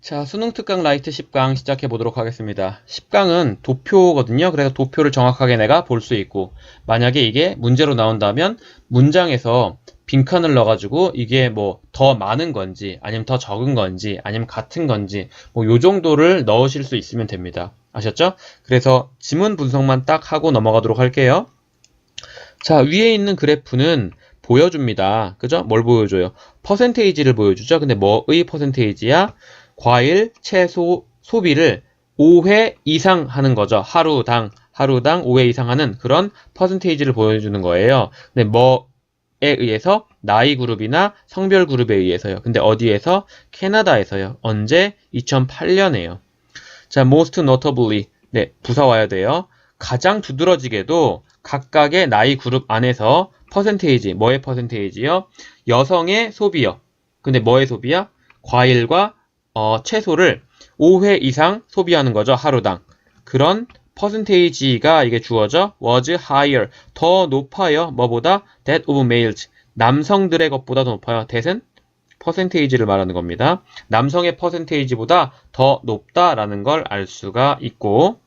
자, 수능 특강 라이트 10강 시작해 보도록 하겠습니다. 10강은 도표거든요. 그래서 도표를 정확하게 내가 볼 수 있고, 만약에 이게 문제로 나온다면 문장에서 빈칸을 넣어가지고 이게 뭐 더 많은 건지, 아니면 더 적은 건지, 아니면 같은 건지, 뭐 요 정도를 넣으실 수 있으면 됩니다. 아셨죠? 그래서 지문 분석만 딱 하고 넘어가도록 할게요. 자, 위에 있는 그래프는 보여줍니다. 그죠? 뭘 보여줘요? 퍼센테이지를 보여주죠. 근데 뭐의 퍼센테이지야? 과일, 채소, 소비를 5회 이상 하는 거죠. 하루당 5회 이상 하는 그런 퍼센테이지를 보여주는 거예요. 근데 뭐에 의해서? 나이 그룹이나 성별 그룹에 의해서요. 근데 어디에서? 캐나다에서요. 언제? 2008년에요. 자, most notably. 네, 부사 와야 돼요. 가장 두드러지게도 각각의 나이 그룹 안에서 퍼센테이지, 뭐의 퍼센테이지요? 여성의 소비요. 근데 뭐의 소비야? 과일과 채소를 5회 이상 소비하는 거죠, 하루당. 그런 퍼센테이지가 이게 주어져 was higher, 더 높아요. 뭐보다? that of males, 남성들의 것보다 더 높아요. that은 퍼센테이지를 말하는 겁니다. 남성의 퍼센테이지보다 더 높다라는 걸 알 수가 있고,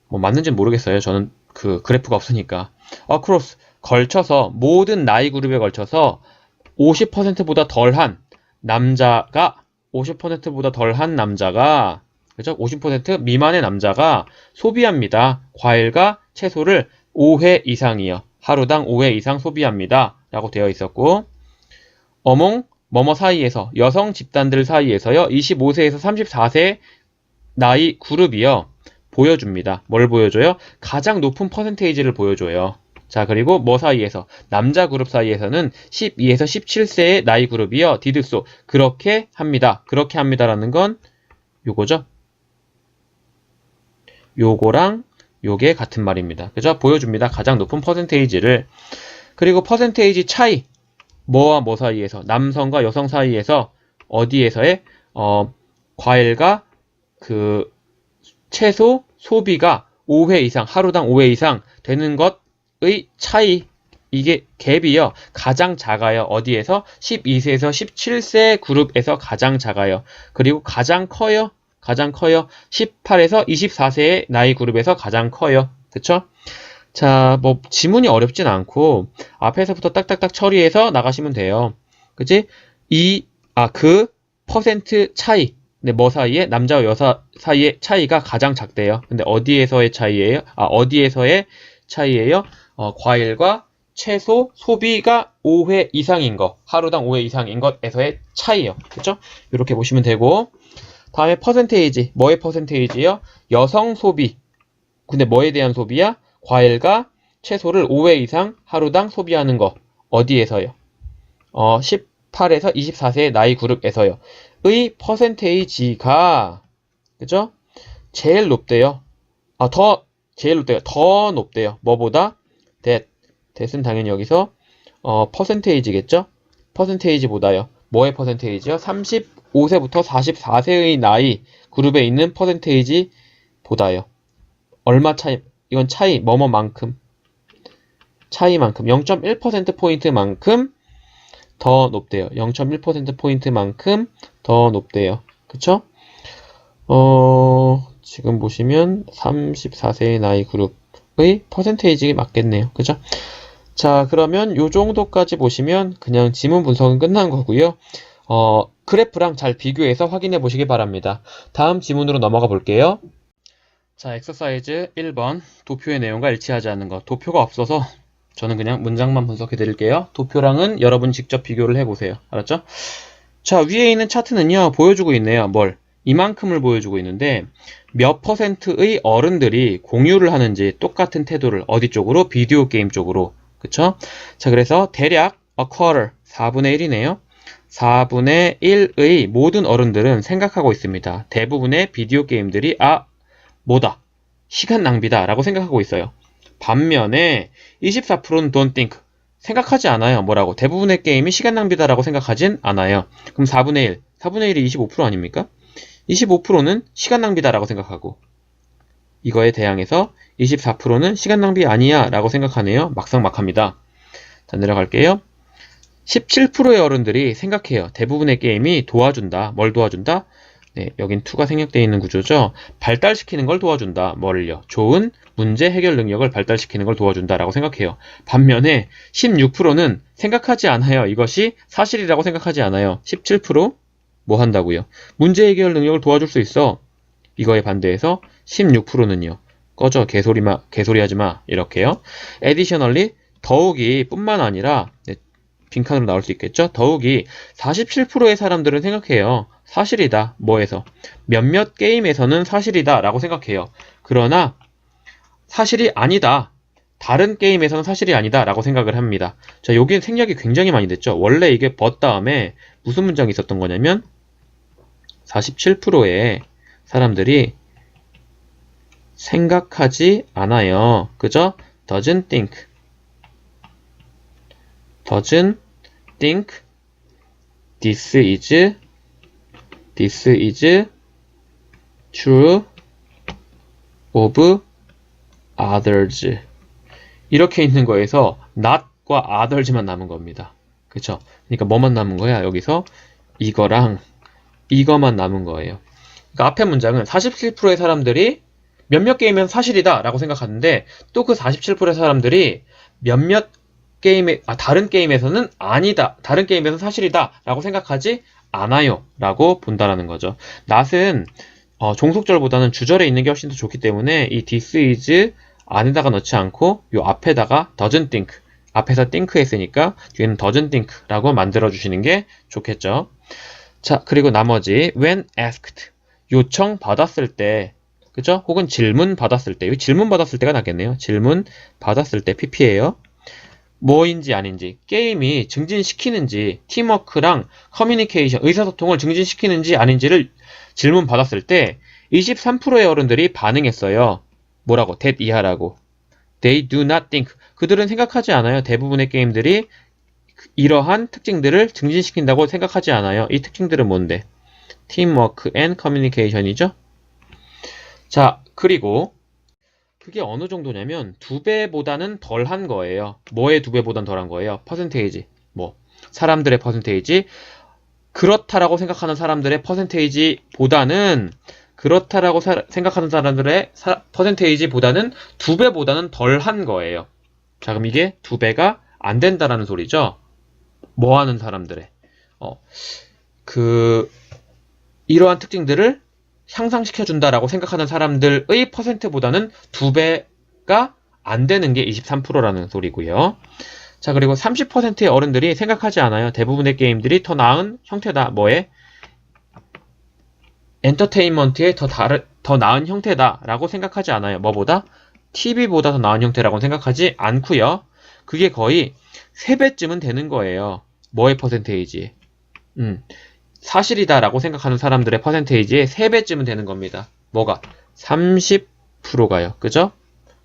뭐 맞는지는 모르겠어요. 저는 그 그래프가 없으니까. across, 걸쳐서 모든 나이 그룹에 걸쳐서 50%보다 덜한 남자가 50%보다 덜한 남자가, 그죠? 50% 미만의 남자가 소비합니다. 과일과 채소를 5회 이상이요. 하루당 5회 이상 소비합니다. 라고 되어 있었고, 어몽 뭐뭐 사이에서, 여성 집단들 사이에서요. 25세에서 34세 나이 그룹이요. 보여줍니다. 뭘 보여줘요? 가장 높은 퍼센테이지를 보여줘요. 자, 그리고 뭐 사이에서? 남자 그룹 사이에서는 12에서 17세의 나이 그룹이요. 디드소. 그렇게 합니다. 그렇게 합니다라는 건 요거죠. 요거랑 요게 같은 말입니다. 그죠? 보여줍니다. 가장 높은 퍼센테이지를. 그리고 퍼센테이지 차이. 뭐와 뭐 사이에서? 남성과 여성 사이에서 어디에서의? 과일과 그 채소 소비가 5회 이상, 하루당 5회 이상 되는 것의 차이, 이게 갭이요. 가장 작아요. 어디에서? 12세에서 17세 그룹에서 가장 작아요. 그리고 가장 커요. 가장 커요. 18에서 24세의 나이 그룹에서 가장 커요. 그쵸? 자, 뭐 지문이 어렵진 않고 앞에서부터 딱딱딱 처리해서 나가시면 돼요. 그치? 그 퍼센트 차이. 근데 뭐 사이에? 남자와 여자 사이의 차이가 가장 작대요. 근데 어디에서의 차이예요? 어디에서의 차이예요? 과일과 채소 소비가 5회 이상인 거, 하루당 5회 이상인 것에서의 차이요. 그쵸? 이렇게 보시면 되고, 다음에 퍼센테이지. 뭐의 퍼센테이지요? 여성 소비. 근데 뭐에 대한 소비야? 과일과 채소를 5회 이상 하루당 소비하는 거. 어디에서요? 18에서 24세의 나이 그룹에서요. 의 퍼센테이지가, 그죠? 제일 높대요. 제일 높대요. 더 높대요. 뭐보다? that은 당연히 여기서 퍼센테이지겠죠? 퍼센테이지보다요. 뭐의 퍼센테이지요? 35세부터 44세의 나이 그룹에 있는 퍼센테이지보다요. 얼마 차이? 이건 차이, 뭐뭐만큼. 차이만큼. 0.1%포인트만큼 더 높대요. 0.1%포인트만큼 더 높대요. 그쵸? 지금 보시면 34세의 나이 그룹의 퍼센테이지 맞겠네요. 그죠? 자, 그러면 요 정도까지 보시면 그냥 지문 분석은 끝난 거고요. 그래프랑 잘 비교해서 확인해 보시기 바랍니다. 다음 지문으로 넘어가 볼게요. 자, 엑서사이즈 1번. 도표의 내용과 일치하지 않는 것. 도표가 없어서 저는 그냥 문장만 분석해 드릴게요. 도표랑은 여러분 직접 비교를 해보세요. 알았죠? 자, 위에 있는 차트는요, 보여주고 있네요. 뭘? 이만큼을 보여주고 있는데, 몇 퍼센트의 어른들이 공유를 하는지 똑같은 태도를 어디 쪽으로? 비디오 게임 쪽으로. 그쵸? 자, 그래서 대략 a quarter, 4분의 1이네요. 4분의 1의 모든 어른들은 생각하고 있습니다. 대부분의 비디오 게임들이, 뭐다? 시간 낭비다. 라고 생각하고 있어요. 반면에 24%는 don't think. 생각하지 않아요. 뭐라고? 대부분의 게임이 시간 낭비다라고 생각하진 않아요. 그럼 4분의 1. 4분의 1이 25% 아닙니까? 25%는 시간 낭비다라고 생각하고, 이거에 대항해서 24%는 시간 낭비 아니야 라고 생각하네요. 막상막합니다. 자, 내려갈게요. 17%의 어른들이 생각해요. 대부분의 게임이 도와준다. 뭘 도와준다? 네, 여긴 to가 생략되어 있는 구조죠. 발달시키는 걸 도와준다. 뭐를요? 좋은 문제 해결 능력을 발달시키는 걸 도와준다라고 생각해요. 반면에 16%는 생각하지 않아요. 이것이 사실이라고 생각하지 않아요. 17%뭐 한다고요? 문제 해결 능력을 도와줄 수 있어. 이거에 반대해서 16%는요. 꺼져, 개소리 하지 마. 이렇게요. additionally, 더욱이 뿐만 아니라, 네, 빈칸으로 나올 수 있겠죠? 더욱이 47%의 사람들은 생각해요. 사실이다. 뭐에서? 몇몇 게임에서는 사실이다 라고 생각해요. 그러나 사실이 아니다. 다른 게임에서는 사실이 아니다 라고 생각을 합니다. 자, 여기는 생략이 굉장히 많이 됐죠. 원래 이게 but 다음에 무슨 문장이 있었던 거냐면 47%의 사람들이 생각하지 않아요. 그죠? doesn't think this is true of others. 이렇게 있는 거에서 not과 others만 남은 겁니다. 그쵸? 그러니까 뭐만 남은 거야? 여기서 이거랑 이거만 남은 거예요. 그러니까 앞에 문장은 47%의 사람들이 몇몇 게임은 사실이다 라고 생각하는데 또 그 47%의 사람들이 다른 게임에서는 아니다. 다른 게임에서는 사실이다 라고 생각하지 않아요 라고 본다라는 거죠. not은 종속절보다는 주절에 있는 게 훨씬 더 좋기 때문에 이 this is 안에다가 넣지 않고 요 앞에다가 doesn't think, 앞에서 think 했으니까 뒤에는 doesn't think 라고 만들어 주시는 게 좋겠죠. 자, 그리고 나머지 when asked, 요청 받았을 때, 그죠? 혹은 질문 받았을 때, 여기 질문 받았을 때가 낫겠네요. 질문 받았을 때 PP예요. 뭐인지 아닌지, 게임이 증진시키는지, 팀워크랑 커뮤니케이션, 의사소통을 증진시키는지 아닌지를 질문 받았을 때 23%의 어른들이 반응했어요. 뭐라고? that 이하라고. They do not think. 그들은 생각하지 않아요. 대부분의 게임들이 이러한 특징들을 증진시킨다고 생각하지 않아요. 이 특징들은 뭔데? 팀워크 앤 커뮤니케이션이죠. 자, 그리고 그게 어느 정도냐면 2배보다는 덜한 거예요. 뭐의 2배보다는 덜한 거예요? 퍼센테이지. 사람들의 퍼센테이지. 그렇다라고 생각하는 사람들의 퍼센테이지보다는 그렇다라고 생각하는 사람들의 퍼센테이지보다는 2배보다는 덜한 거예요. 자, 그럼 이게 2배가 안 된다라는 소리죠. 뭐 하는 사람들의 이러한 특징들을 향상시켜준다라고 생각하는 사람들의 퍼센트보다는 2배가 안 되는 게 23%라는 소리고요. 자, 그리고 30%의 어른들이 생각하지 않아요. 대부분의 게임들이 더 나은 형태다. 뭐에? 엔터테인먼트의 더 나은 형태다라고 생각하지 않아요. 뭐보다? TV보다 더 나은 형태라고 생각하지 않고요. 그게 거의 3배쯤은 되는 거예요. 뭐의 퍼센테이지? 사실이다라고 생각하는 사람들의 퍼센테이지의 3배쯤은 되는 겁니다. 뭐가? 30%가요. 그죠?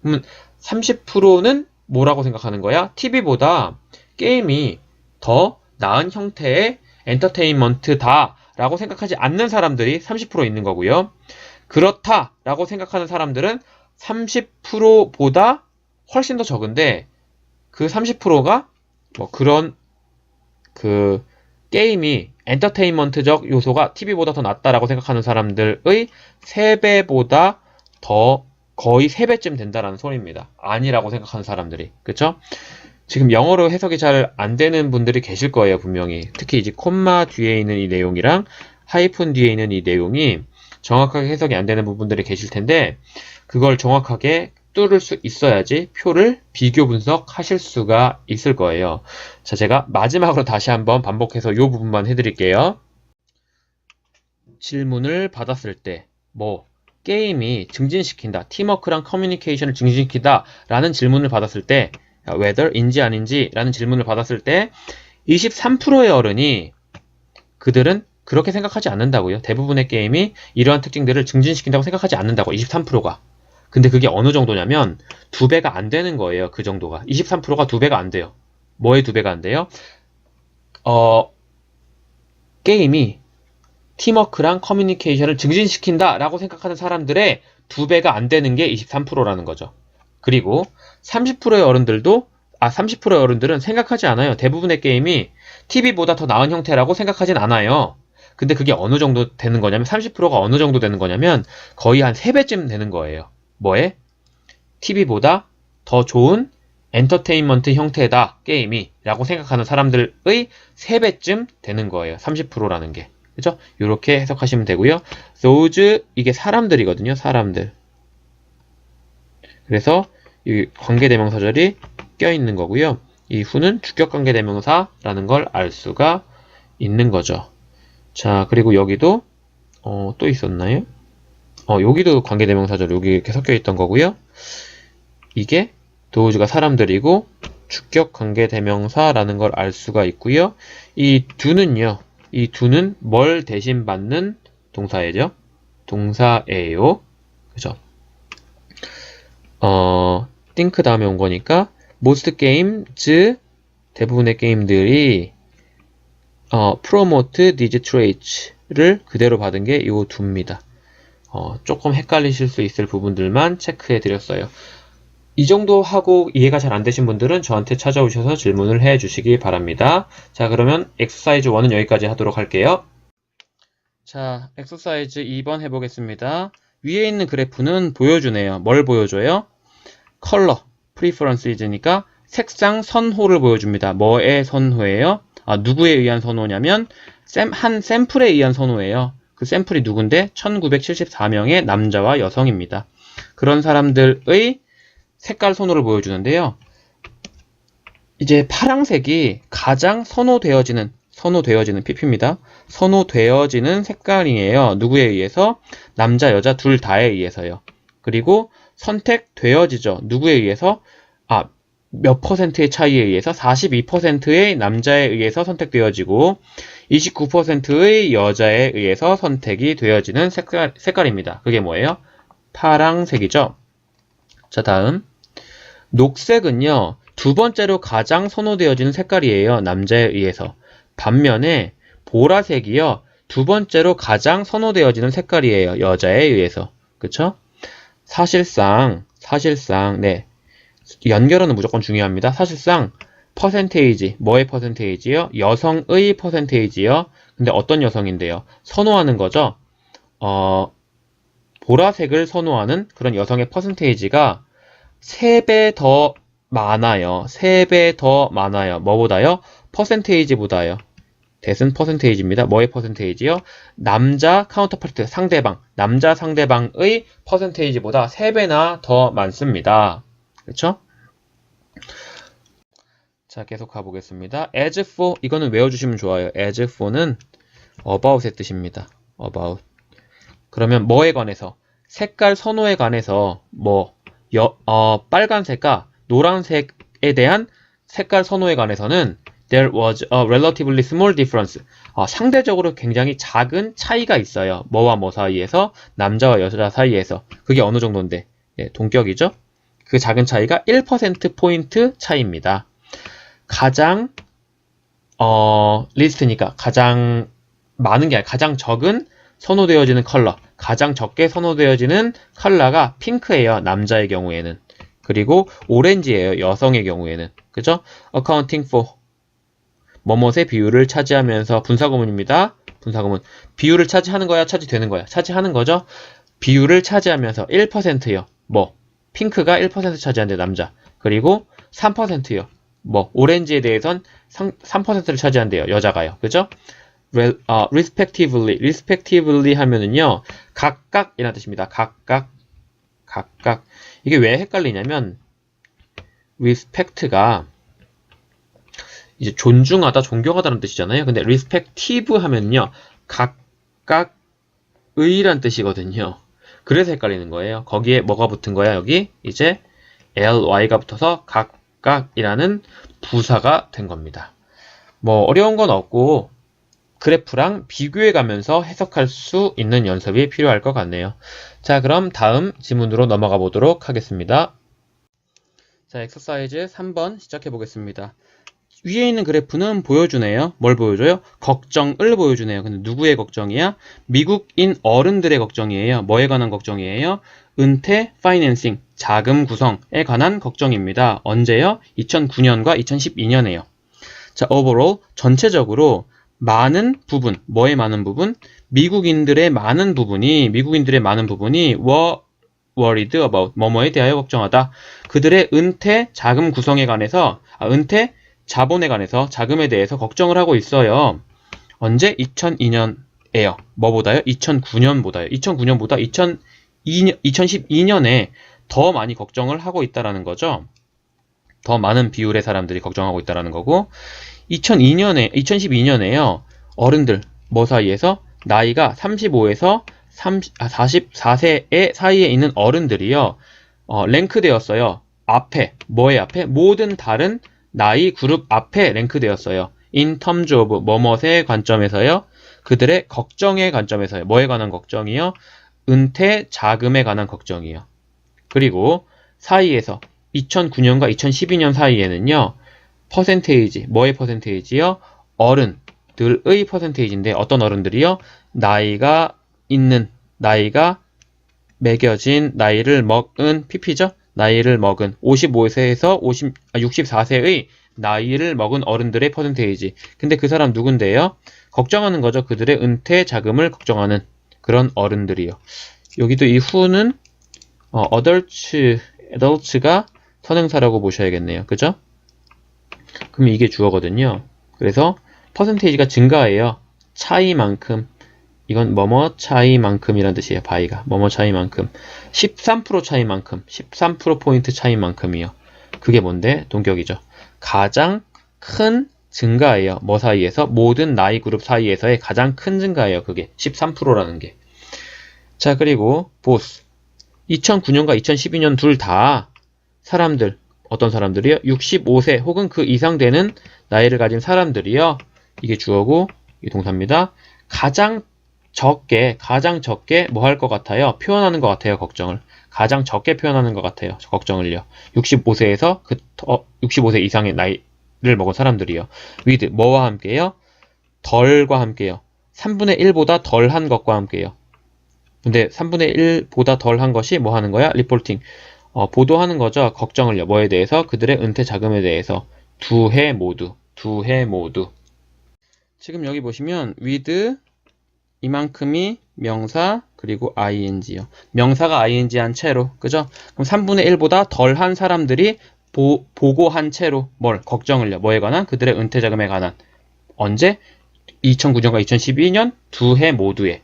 그러면 30%는 뭐라고 생각하는 거야? TV보다 게임이 더 나은 형태의 엔터테인먼트다 라고 생각하지 않는 사람들이 30% 있는 거고요. 그렇다 라고 생각하는 사람들은 30%보다 훨씬 더 적은데 그 30%가 그런 게임이 엔터테인먼트적 요소가 TV보다 더 낫다라고 생각하는 사람들의 3배보다 더 거의 3배쯤 된다라는 소리입니다. 아니라고 생각하는 사람들이. 그쵸? 지금 영어로 해석이 잘 안 되는 분들이 계실 거예요, 분명히. 특히 이제 콤마 뒤에 있는 이 내용이랑 하이픈 뒤에 있는 이 내용이 정확하게 해석이 안 되는 부분들이 계실 텐데 그걸 정확하게 뚫을 수 있어야지 표를 비교 분석하실 수가 있을 거예요. 자, 제가 마지막으로 다시 한번 반복해서 이 부분만 해드릴게요. 질문을 받았을 때 게임이 증진시킨다, 팀워크랑 커뮤니케이션을 증진시킨다 라는 질문을 받았을 때 whether인지 아닌지 라는 질문을 받았을 때 23%의 어른이 그들은 그렇게 생각하지 않는다고요. 대부분의 게임이 이러한 특징들을 증진시킨다고 생각하지 않는다고 23%가. 근데 그게 어느 정도냐면 2배가 안 되는 거예요. 그 정도가. 23%가 2배가 안 돼요. 뭐에 2배가 안 돼요? 게임이 팀워크랑 커뮤니케이션을 증진시킨다 라고 생각하는 사람들의 2배가 안 되는 게 23%라는 거죠. 그리고 30%의 어른들도 30%의 어른들은 생각하지 않아요. 대부분의 게임이 TV보다 더 나은 형태라고 생각하진 않아요. 근데 그게 어느 정도 되는 거냐면 30%가 어느 정도 되는 거냐면 거의 한 3배쯤 되는 거예요. 뭐에? TV보다 더 좋은 엔터테인먼트 형태다 게임이 라고 생각하는 사람들의 3배쯤 되는 거예요. 30%라는 게. 그죠? 이렇게 해석하시면 되고요. those 이게 사람들이거든요. 사람들. 그래서 이 관계대명사절이 껴있는 거고요. 이 who는 주격관계대명사라는 걸 알 수가 있는 거죠. 자, 그리고 여기도 또 있었나요? 여기도 관계대명사절 여기 이렇게 섞여 있던 거고요. 이게 those가 사람들이고 주격관계대명사라는 걸 알 수가 있고요. 이 do는요. 이 do는 뭘 대신 받는 동사예요? 동사예요. 그죠? think 다음에 온 거니까 most games 대부분의 게임들이 promote these traits를 그대로 받은 게 이 do입니다. 조금 헷갈리실 수 있을 부분들만 체크해 드렸어요. 이 정도 하고 이해가 잘 안 되신 분들은 저한테 찾아오셔서 질문을 해 주시기 바랍니다. 자, 그러면 엑서사이즈 1은 여기까지 하도록 할게요. 자, 엑서사이즈 2번 해보겠습니다. 위에 있는 그래프는 보여주네요. 뭘 보여줘요? 컬러, preferences니까 색상 선호를 보여줍니다. 뭐의 선호예요? 누구에 의한 선호냐면 한 샘플에 의한 선호예요. 그 샘플이 누군데? 1974명의 남자와 여성입니다. 그런 사람들의 색깔 선호를 보여주는데요. 이제 파란색이 가장 선호되어지는 pp입니다. 선호되어지는 색깔이에요. 누구에 의해서? 남자, 여자 둘 다에 의해서요. 그리고 선택되어지죠. 누구에 의해서? 몇 퍼센트의 차이에 의해서 42%의 남자에 의해서 선택되어지고 29%의 여자에 의해서 선택이 되어지는 색깔입니다. 그게 뭐예요? 파란색이죠. 자, 다음 녹색은요. 두 번째로 가장 선호되어지는 색깔이에요. 남자에 의해서. 반면에 보라색이요. 두 번째로 가장 선호되어지는 색깔이에요. 여자에 의해서. 그쵸? 사실상 네. 연결어는 무조건 중요합니다. 사실상 퍼센테이지, 뭐의 퍼센테이지요? 여성의 퍼센테이지요. 근데 어떤 여성인데요? 선호하는 거죠. 보라색을 선호하는 그런 여성의 퍼센테이지가 3배 더 많아요. 3배 더 많아요. 뭐보다요? 퍼센테이지보다요. 대은 퍼센테이지입니다. 뭐의 퍼센테이지요? 남자 카운터파트 상대방, 남자 상대방의 퍼센테이지보다 3배나 더 많습니다. 그렇죠? 자, 계속 가보겠습니다. as for 이거는 외워주시면 좋아요. as for는 about의 뜻입니다. about. 그러면 뭐에 관해서? 색깔 선호에 관해서 빨간색과 노란색에 대한 색깔 선호에 관해서는 there was a relatively small difference. 상대적으로 굉장히 작은 차이가 있어요. 뭐와 뭐 사이에서? 남자와 여자 사이에서. 그게 어느 정도인데? 예, 동격이죠? 그 작은 차이가 1%포인트 차이입니다. 가장 리스트니까 가장 많은 게 아니라 가장 적은 선호되어지는 컬러, 가장 적게 선호되어지는 컬러가 핑크예요. 남자의 경우에는. 그리고 오렌지예요. 여성의 경우에는. 그죠? accounting for 뭐뭇의 비율을 차지하면서 분사구문입니다. 분사구문. 비율을 차지하는 거야? 차지되는 거야? 차지하는 거죠? 비율을 차지하면서 1%요. 핑크가 1% 차지한대 남자. 그리고 3%요. 오렌지에 대해선 3%를 차지한대요. 여자가요. 그죠? respectively 하면은요. 각각이라는 뜻입니다. 각각. 이게 왜 헷갈리냐면 respect가 이제 존중하다, 존경하다는 뜻이잖아요. 근데 respective 하면요. 각각의란 뜻이거든요. 그래서 헷갈리는 거예요. 거기에 뭐가 붙은 거야? 여기 이제 ly가 붙어서 각각이라는 부사가 된 겁니다. 어려운 건 없고 그래프랑 비교해 가면서 해석할 수 있는 연습이 필요할 것 같네요. 자, 그럼 다음 지문으로 넘어가 보도록 하겠습니다. 자, 엑서사이즈 3번 시작해 보겠습니다. 위에 있는 그래프는 보여주네요. 뭘 보여줘요? 걱정을 보여주네요. 근데 누구의 걱정이야? 미국인 어른들의 걱정이에요. 뭐에 관한 걱정이에요? 은퇴, 파이낸싱, 자금 구성에 관한 걱정입니다. 언제요? 2009년과 2012년에요. 자, overall 전체적으로 많은 부분, 뭐의 많은 부분? 미국인들의 많은 부분이 were worried about, 뭐뭐에 대하여 걱정하다. 그들의 은퇴 자금 구성에 관해서, 은퇴 자본에 관해서, 자금에 대해서 걱정을 하고 있어요. 언제? 2002년에요. 뭐보다요? 2009년보다요. 2009년보다 2012년에 더 많이 걱정을 하고 있다라는 거죠. 더 많은 비율의 사람들이 걱정하고 있다라는 거고, 2012년에요. 어른들, 뭐 사이에서? 나이가 35에서 44세 사이에 있는 어른들이요. 랭크되었어요. 앞에, 뭐의 앞에? 모든 다른 나이 그룹 앞에 랭크되었어요. In terms of, 뭐뭇의 관점에서요. 그들의 걱정의 관점에서요. 뭐에 관한 걱정이요? 은퇴 자금에 관한 걱정이요. 그리고 사이에서 2009년과 2012년 사이에는요. 퍼센테이지, 뭐의 퍼센테이지요? 어른들의 퍼센테이지인데 어떤 어른들이요? 나이가 매겨진 나이를 먹은 PP죠? 나이를 먹은 55세에서 64세의 나이를 먹은 어른들의 퍼센테이지. 근데 그 사람 누군데요? 걱정하는 거죠. 그들의 은퇴 자금을 걱정하는 그런 어른들이요. 여기도 이 who는 adults가 선행사라고 보셔야겠네요. 그죠? 그럼 이게 주어거든요. 그래서 퍼센테이지가 증가해요. 차이만큼. 이건 뭐뭐 차이만큼이란 뜻이에요. by가 뭐뭐 차이만큼. 13% 차이만큼. 13%포인트 차이만큼이요. 그게 뭔데? 동격이죠. 가장 큰 증가예요. 뭐 사이에서? 모든 나이 그룹 사이에서의 가장 큰 증가예요. 그게 13%라는 게. 자, 그리고 both 2009년과 2012년 둘 다 사람들, 어떤 사람들이요? 65세 혹은 그 이상 되는 나이를 가진 사람들이요. 이게 주어고 이 동사입니다. 가장 적게 뭐 할 것 같아요? 표현하는 것 같아요. 걱정을. 가장 적게 표현하는 것 같아요. 걱정을요. 65세에서 65세 이상의 나이를 먹은 사람들이요. with 뭐와 함께요? 덜과 함께요. 3분의 1보다 덜한 것과 함께요. 근데 3분의 1보다 덜한 것이 뭐 하는 거야? 리포팅. 보도하는 거죠. 걱정을요. 뭐에 대해서? 그들의 은퇴 자금에 대해서. 두 해 모두. 지금 여기 보시면 with 이만큼이 명사 그리고 ing요. 명사가 ing한 채로. 그죠? 그럼 3분의 1보다 덜한 사람들이 보고한 채로 뭘? 걱정을요. 뭐에 관한? 그들의 은퇴 자금에 관한. 언제? 2009년과 2012년 두 해 모두에.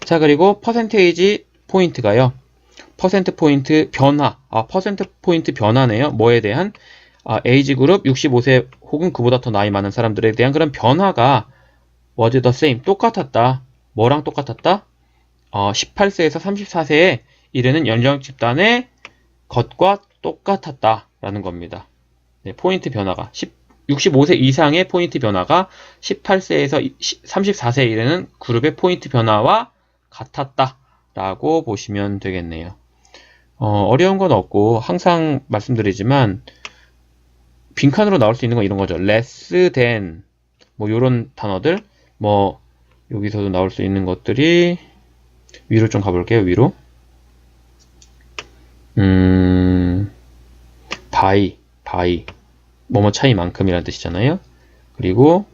자, 그리고 퍼센테이지 포인트가요. 퍼센트 포인트 변화. 퍼센트 포인트 변화네요. 뭐에 대한? 에이지 그룹 65세 혹은 그보다 더 나이 많은 사람들에 대한 그런 변화가 was the same. 똑같았다. 뭐랑 똑같았다? 18세에서 34세에 이르는 연령 집단의 것과 똑같았다. 라는 겁니다. 네, 포인트 변화가 65세 이상의 포인트 변화가 18세에서 34세에 이르는 그룹의 포인트 변화와 같았다. 라고 보시면 되겠네요. 어려운 건 없고 항상 말씀드리지만 빈칸으로 나올 수 있는 건 이런 거죠. less than 뭐 요런 단어들 뭐 여기서도 나올 수 있는 것들이 위로 좀 가볼게요. 위로 by 뭐뭐 차이만큼이라는 뜻이잖아요. 그리고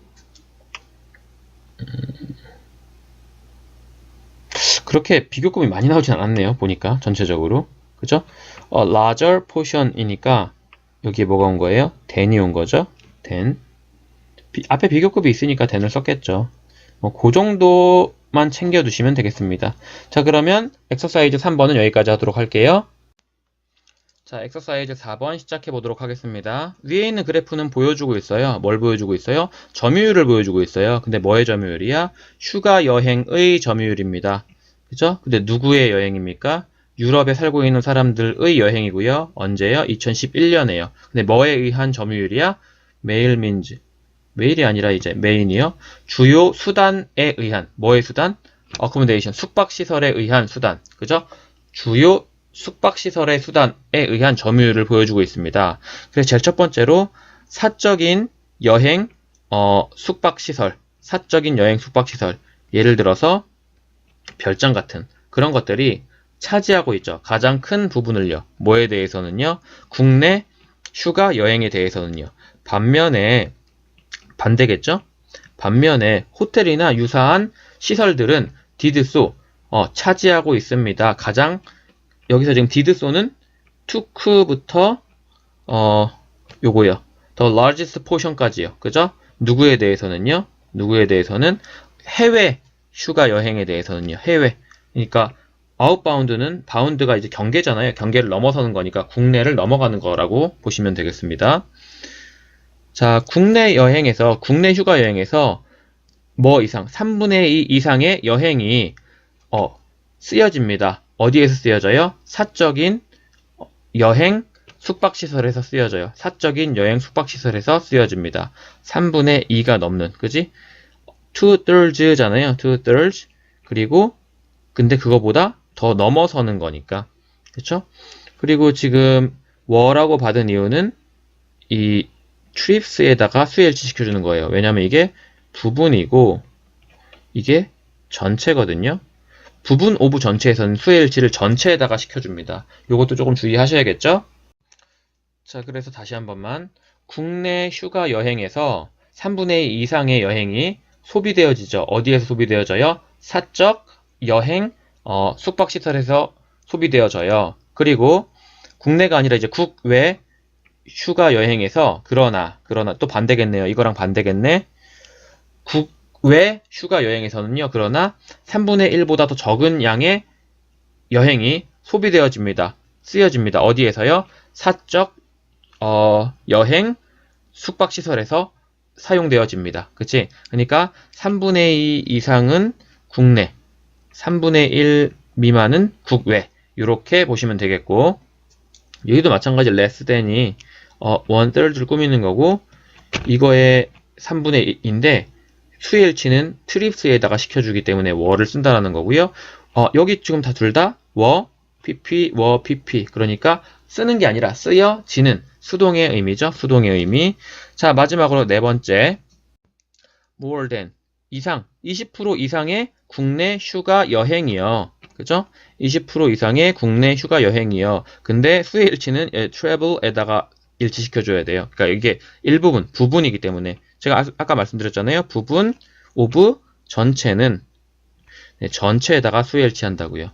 그렇게 비교급이 많이 나오진 않았네요. 보니까 전체적으로. 그죠? larger portion이니까 여기에 뭐가 온 거예요? than이 온 거죠. than. 앞에 비교급이 있으니까 than을 썼겠죠. 그 정도만 챙겨두시면 되겠습니다. 자, 그러면 엑서사이즈 3번은 여기까지 하도록 할게요. 자, 엑서사이즈 4번 시작해 보도록 하겠습니다. 위에 있는 그래프는 보여주고 있어요. 뭘 보여주고 있어요? 점유율을 보여주고 있어요. 근데 뭐의 점유율이야? 휴가 여행의 점유율입니다. 그죠? 근데 누구의 여행입니까? 유럽에 살고 있는 사람들의 여행이고요. 언제요? 2011년에요. 근데 뭐에 의한 점유율이야? 메일 민즈. 메일이 아니라 이제 메인이요. 주요 수단에 의한. 뭐의 수단? 어코모데이션. 숙박시설에 의한 수단. 그죠? 주요 숙박시설의 수단에 의한 점유율을 보여주고 있습니다. 그래서 제일 첫 번째로 사적인 여행 숙박시설. 사적인 여행 숙박시설. 예를 들어서 별장 같은 그런 것들이 차지하고 있죠. 가장 큰 부분을요. 뭐에 대해서는요? 국내 휴가 여행에 대해서는요. 반면에 반대겠죠? 반면에 호텔이나 유사한 시설들은 did so, 차지하고 있습니다. 가장 여기서 지금 did so는 took부터 요거요. the largest portion까지요. 그죠? 누구에 대해서는요? 누구에 대해서는 해외 휴가 여행에 대해서는요. 해외. 그러니까 outbound는 바운드가 이제 경계잖아요. 경계를 넘어서는 거니까 국내를 넘어가는 거라고 보시면 되겠습니다. 자, 국내 여행에서 국내 휴가 여행에서 뭐 이상 3분의 2 이상의 여행이 쓰여집니다. 어디에서 쓰여져요? 사적인 여행 숙박시설에서 쓰여져요. 사적인 여행 숙박시설에서 쓰여집니다. 3분의 2가 넘는, 그지? 2/3잖아요. 2/3. 그리고, 근데 그거보다 더 넘어서는 거니까. 그쵸? 그리고 지금, 워라고 받은 이유는 이 trips에다가 수일치 시켜주는 거예요. 왜냐면 이게 부분이고, 이게 전체거든요. 부분 오브 전체에서는 수일치를 전체에다가 시켜줍니다. 요것도 조금 주의하셔야겠죠? 자, 그래서 다시 한 번만. 국내 휴가 여행에서 3분의 2 이상의 여행이 소비되어지죠. 어디에서 소비되어져요? 사적 여행 숙박시설에서 소비되어져요. 그리고 국내가 아니라 이제 국외 휴가 여행에서 그러나 또 반대겠네요. 이거랑 반대겠네. 국외 휴가 여행에서는요. 그러나 3분의 1보다 더 적은 양의 여행이 소비되어집니다. 쓰여집니다. 어디에서요? 사적 여행 숙박시설에서 사용되어집니다. 그치? 그러니까 3분의 2 이상은 국내, 3분의 1 미만은 국외. 이렇게 보시면 되겠고, 여기도 마찬가지 less than이 1/3를 꾸미는 거고, 이거의 3분의 2인데 수일치는 trips에다가 시켜주기 때문에 워를 쓴다라는 거고요. 여기 지금 다 둘 다 워, pp. 그러니까 쓰는 게 아니라 쓰여지는 수동의 의미죠. 수동의 의미. 자, 마지막으로 네 번째. more than. 이상. 20% 이상의 국내 휴가 여행이요. 그죠? 20% 이상의 국내 휴가 여행이요. 근데 수의 일치는 travel에다가 일치시켜줘야 돼요. 그러니까 이게 일부분, 부분이기 때문에. 제가 아까 말씀드렸잖아요. 부분, of, 전체는 전체에다가 수의 일치한다고요.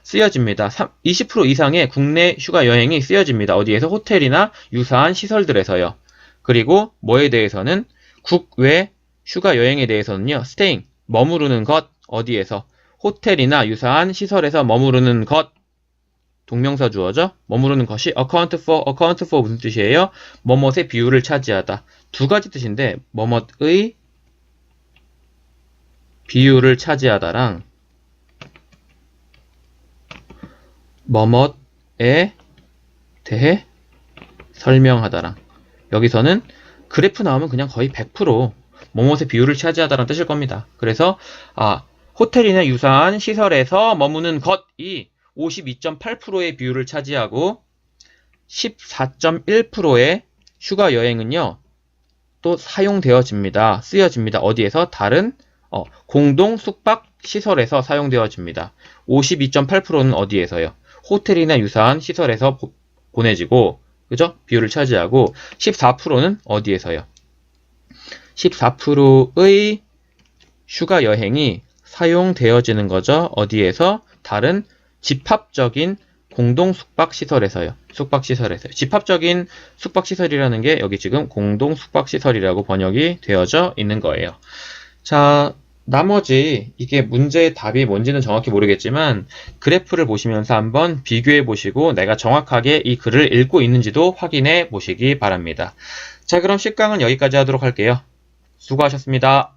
쓰여집니다. 20% 이상의 국내 휴가 여행이 쓰여집니다. 어디에서? 호텔이나 유사한 시설들에서요. 그리고 뭐에 대해서는? 국외 휴가 여행에 대해서는요. staying, 머무르는 것. 어디에서? 호텔이나 유사한 시설에서 머무르는 것. 동명사 주어죠? 머무르는 것이 account for 무슨 뜻이에요? 뭐뭇의 비율을 차지하다. 두 가지 뜻인데 뭐뭇의 비율을 차지하다랑 뭐뭇에 대해 설명하다랑, 여기서는 그래프 나오면 그냥 거의 100% 뭐뭇의 비율을 차지하다라는 뜻일 겁니다. 그래서 호텔이나 유사한 시설에서 머무는 것이 52.8%의 비율을 차지하고 14.1%의 휴가 여행은요 또 사용되어집니다. 쓰여집니다. 어디에서? 다른 공동 숙박 시설에서 사용되어집니다. 52.8%는 어디에서요? 호텔이나 유사한 시설에서 보내지고, 그죠? 비율을 차지하고 14%는 어디에서요? 14%의 휴가 여행이 사용되어지는 거죠. 어디에서? 다른 집합적인 공동 숙박시설에서요. 숙박시설에서요. 집합적인 숙박시설이라는 게 여기 지금 공동 숙박시설이라고 번역이 되어져 있는 거예요. 자, 나머지 이게 문제의 답이 뭔지는 정확히 모르겠지만 그래프를 보시면서 한번 비교해 보시고 내가 정확하게 이 글을 읽고 있는지도 확인해 보시기 바랍니다. 자, 그럼 10강은 여기까지 하도록 할게요. 수고하셨습니다.